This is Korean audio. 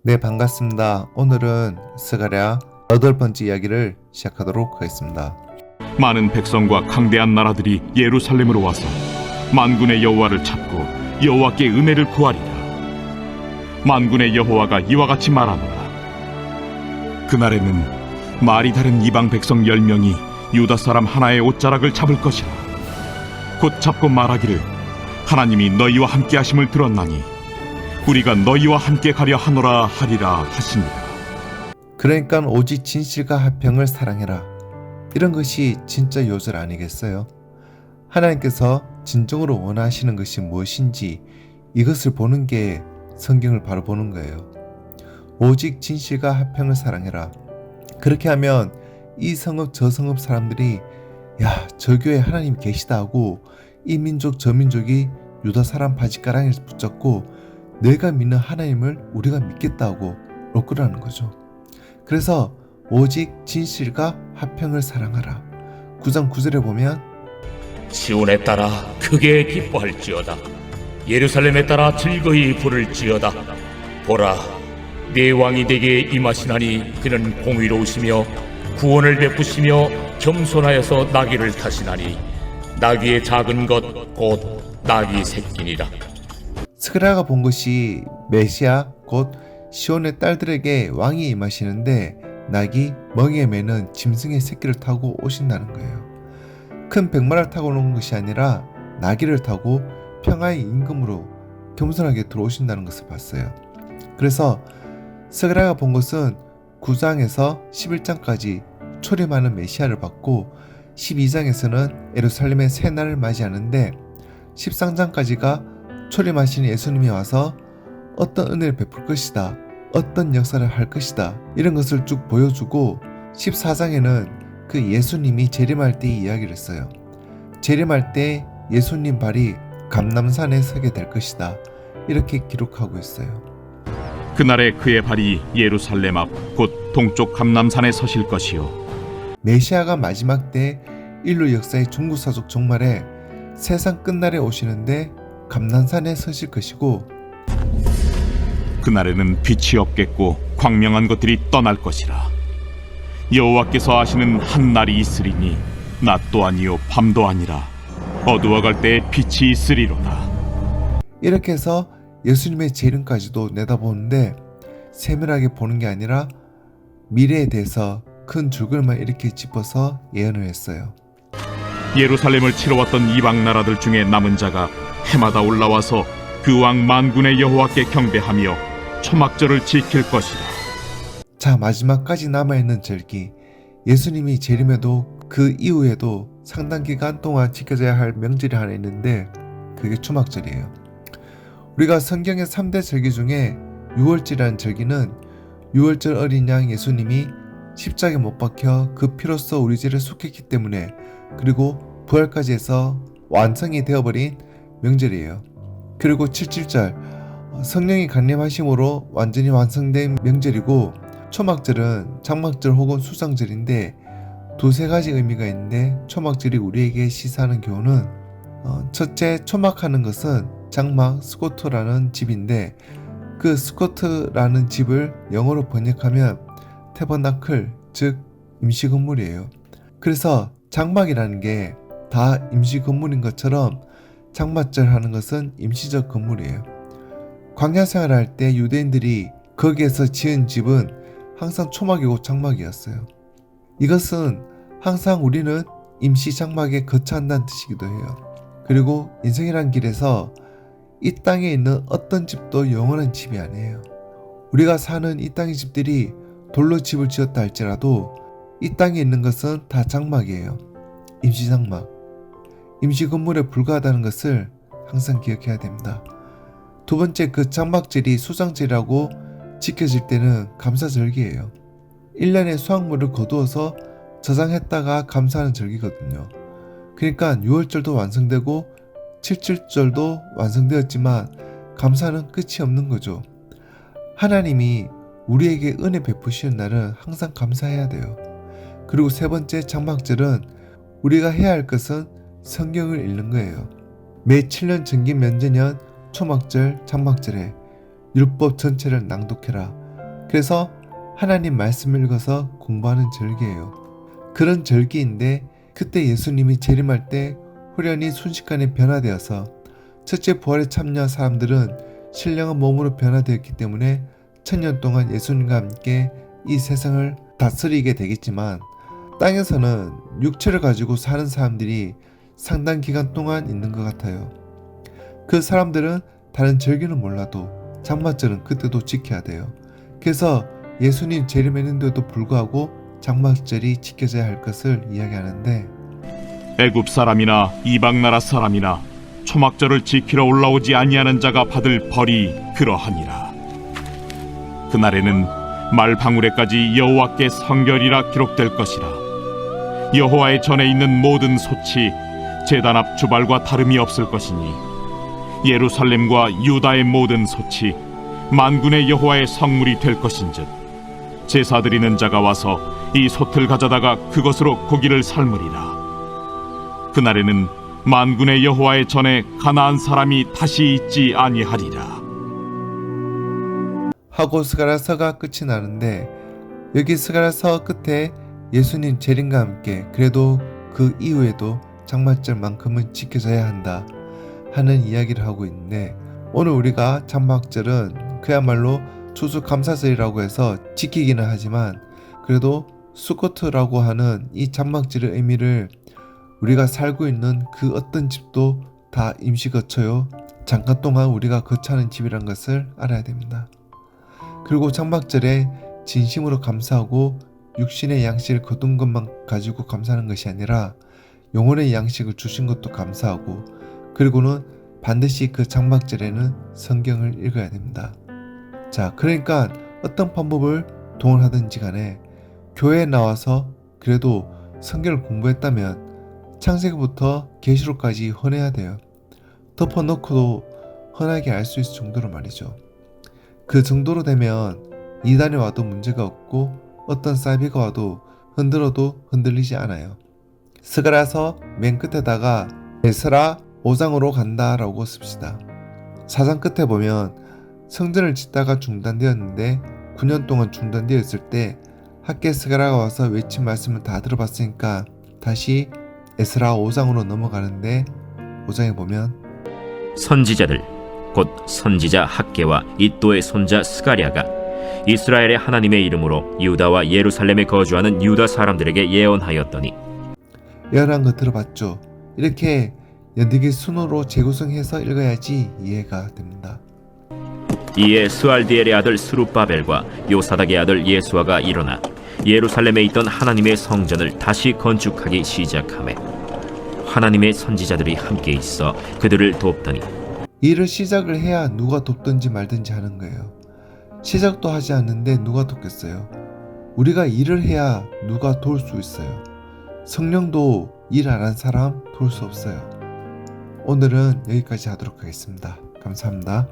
네, 반갑습니다. 오늘은 스가랴 8번째 이야기를 시작하도록 하겠습니다. 많은 백성과 강대한 나라들이 예루살렘으로 와서 만군의 여호와를 찾고 여호와께 은혜를 구하리라. 만군의 여호와가 이와 같이 말하노라. 그날에는 말이 다른 이방 백성 10명이 유다 사람 하나의 옷자락을 잡을 것이라. 곧 잡고 말하기를 하나님이 너희와 함께 하심을 들었나니 우리가 너희와 함께 가려 하노라 하리라 하시니라. 그러니까 오직 진실과 화평을 사랑해라. 이런 것이 진짜 요절 아니겠어요? 하나님께서 진정으로 원하시는 것이 무엇인지 이것을 보는 게 성경을 바로 보는 거예요. 오직 진실과 화평을 사랑해라. 그렇게 하면 이 성읍 저 성읍 사람들이 야, 저 교회에 하나님이 계시다 하고 이 민족 저 민족이 유다 사람 바지가랑이를 붙잡고 내가 믿는 하나님을 우리가 믿겠다 하고 로꾸라는 거죠. 그래서 오직 진실과 화평을 사랑하라. 9장 9절에 보면 시온에 따라 크게 기뻐할지어다. 예루살렘에 따라 즐거이 부를지어다. 보라, 네 왕이 내게 임하시나니 그는 공의로우시며 구원을 베푸시며 겸손하여서 나귀를 타시나니 나귀의 작은 것 곧 나귀 새끼니라. 스가랴가 본 것이 메시아 곧 시온의 딸들에게 왕이 임하시는데 낙이 멍에 매는 짐승의 새끼를 타고 오신다는 거예요. 큰 백마를 타고 오는 것이 아니라 나귀를 타고 평화의 임금으로 겸손하게 들어오신다는 것을 봤어요. 그래서 스가랴가 본 것은 9장에서 11장까지 초림하는 메시아를 봤고 12장에서는 예루살렘의 새날을 맞이하는데 13장까지가 초림하신 예수님이 와서 어떤 은혜를 베풀 것이다, 어떤 역사를 할 것이다, 이런 것을 쭉 보여주고 14장에는 그 예수님이 재림할 때의 이야기를 했어요. 재림할 때 예수님 발이 감람산에 서게 될 것이다, 이렇게 기록하고 있어요. 그날에 그의 발이 예루살렘 앞 곧 동쪽 감람산에 서실 것이요 메시아가 마지막 때 인류 역사의 중구사적 종말에 세상 끝날에 오시는데 감람산에 서실 것이고 그날에는 빛이 없겠고 광명한 것들이 떠날 것이라. 여호와께서 하시는 한 날이 있으리니 낮도 아니요 밤도 아니라 어두워갈 때에 빛이 있으리로다. 이렇게 해서 예수님의 재림까지도 내다보는데 세밀하게 보는 게 아니라 미래에 대해서 큰 줄글만 이렇게 짚어서 예언을 했어요. 예루살렘을 치러 왔던 이방 나라들 중에 남은 자가 해마다 올라와서 그 왕 만군의 여호와께 경배하며 초막절을 지킬 것이라. 자, 마지막까지 남아있는 절기, 예수님이 재림에도 그 이후에도 상당 기간 동안 지켜져야 할 명절이 하나 있는데 그게 초막절이에요. 우리가 성경의 3대 절기 중에 유월절이라는 절기는 유월절 어린 양 예수님이 십자가에 못 박혀 그 피로써 우리 죄를 속했기 때문에, 그리고 부활까지 해서 완성이 되어버린 명절이에요. 그리고 77절, 성령이 강림하심으로 완전히 완성된 명절이고, 초막절은 장막절 혹은 수상절인데 두세 가지 의미가 있는데 초막절이 우리에게 시사하는 교훈은 첫째, 초막하는 것은 장막 스코트라는 집인데 그 스코트라는 집을 영어로 번역하면 태버나클, 즉 임시 건물이에요. 그래서 장막이라는 게 다 임시 건물인 것처럼 장막절 하는 것은 임시적 건물이에요. 광야 생활할 때 유대인들이 거기에서 지은 집은 항상 초막이고 장막이었어요. 이것은 항상 우리는 임시 장막에 거처한다는 뜻이기도 해요. 그리고 인생이란 길에서 이 땅에 있는 어떤 집도 영원한 집이 아니에요. 우리가 사는 이 땅의 집들이 돌로 집을 지었다 할지라도 이 땅에 있는 것은 다 장막이에요. 임시 장막. 임시 건물에 불과하다는 것을 항상 기억해야 됩니다. 두 번째, 그 장막절이 수장절이라고 지켜질 때는 감사절기예요. 1년의 수확물을 거두어서 저장했다가 감사하는 절기거든요. 그러니까 6월절도 완성되고 77절도 완성되었지만 감사는 끝이 없는 거죠. 하나님이 우리에게 은혜 베푸시는 날은 항상 감사해야 돼요. 그리고 세 번째, 장막절은 우리가 해야 할 것은 성경을 읽는 거예요. 매 7년 정기 면제년 초막절, 장막절에 율법 전체를 낭독해라. 그래서 하나님 말씀을 읽어서 공부하는 절기예요. 그런 절기인데 그때 예수님이 재림할 때 후련히 순식간에 변화되어서 첫째 부활에 참여한 사람들은 신령한 몸으로 변화되었기 때문에 1000년 동안 예수님과 함께 이 세상을 다스리게 되겠지만, 땅에서는 육체를 가지고 사는 사람들이 상당 기간 동안 있는 것 같아요. 그 사람들은 다른 절기는 몰라도 장마절은 그때도 지켜야 돼요. 그래서 예수님 재림했는데도 불구하고 장마절이 지켜져야 할 것을 이야기하는데, 애굽 사람이나 이방 나라 사람이나 초막절을 지키러 올라오지 아니하는 자가 받을 벌이 그러하니라. 그날에는 말 방울에까지 여호와께 성결이라 기록될 것이라. 여호와의 전에 있는 모든 솥이 제단 앞 주발과 다름이 없을 것이니 예루살렘과 유다의 모든 솥이 만군의 여호와의 성물이 될 것인즉 제사 드리는 자가 와서 이 솥을 가져다가 그것으로 고기를 삶으리라. 그날에는 만군의 여호와의 전에 가나안 사람이 다시 있지 아니하리라. 하고 스가랴서가 끝이 나는데, 여기 스가랴서 끝에 예수님 재림과 함께 그래도 그 이후에도 장마절만큼은 지켜져야 한다 하는 이야기를 하고 있는데, 오늘 우리가 장마절은 그야말로 추수감사절이라고 해서 지키기는 하지만 그래도 수코트라고 하는 이 장마절의 의미를 우리가 살고 있는 그 어떤 집도 다 임시 거처요, 잠깐 동안 우리가 거처하는 집이란 것을 알아야 됩니다. 그리고 장막절에 진심으로 감사하고 육신의 양식을 거둔 것만 가지고 감사하는 것이 아니라 영혼의 양식을 주신 것도 감사하고, 그리고는 반드시 그 장막절에는 성경을 읽어야 됩니다. 자, 그러니까 어떤 방법을 동원하든지 간에 교회에 나와서 그래도 성경을 공부했다면 창세기부터 계시록까지 헌해야 돼요. 덮어놓고도 헌하게 알 수 있을 정도로 말이죠. 그 정도로 되면 이단이 와도 문제가 없고 어떤 사이비가 와도 흔들어도 흔들리지 않아요. 스가랴서 맨 끝에다가 에스라 5장으로 간다라고 씁시다. 4장 끝에 보면 성전을 짓다가 중단되었는데 9년 동안 중단되었을 때 학계 스가랴가 와서 외친 말씀을 다 들어봤으니까 다시 에스라 5장으로 넘어가는데, 5장에 보면 선지자들 곧 선지자 학개와 이또의 손자 스가랴가 이스라엘의 하나님의 이름으로 유다와 예루살렘에 거주하는 유다 사람들에게 예언하였더니. 예언한 거 들어봤죠? 이렇게 연대기 순으로 재구성해서 읽어야지 이해가 됩니다. 이에 스알디엘의 아들 스룹바벨과 요사닥의 아들 예수아가 일어나 예루살렘에 있던 하나님의 성전을 다시 건축하기 시작하매 하나님의 선지자들이 함께 있어 그들을 돕더니. 일을 시작을 해야 누가 돕든지 말든지 하는 거예요. 시작도 하지 않는데 누가 돕겠어요? 우리가 일을 해야 누가 도울 수 있어요. 성령도 일 안 한 사람 도울 수 없어요. 오늘은 여기까지 하도록 하겠습니다. 감사합니다.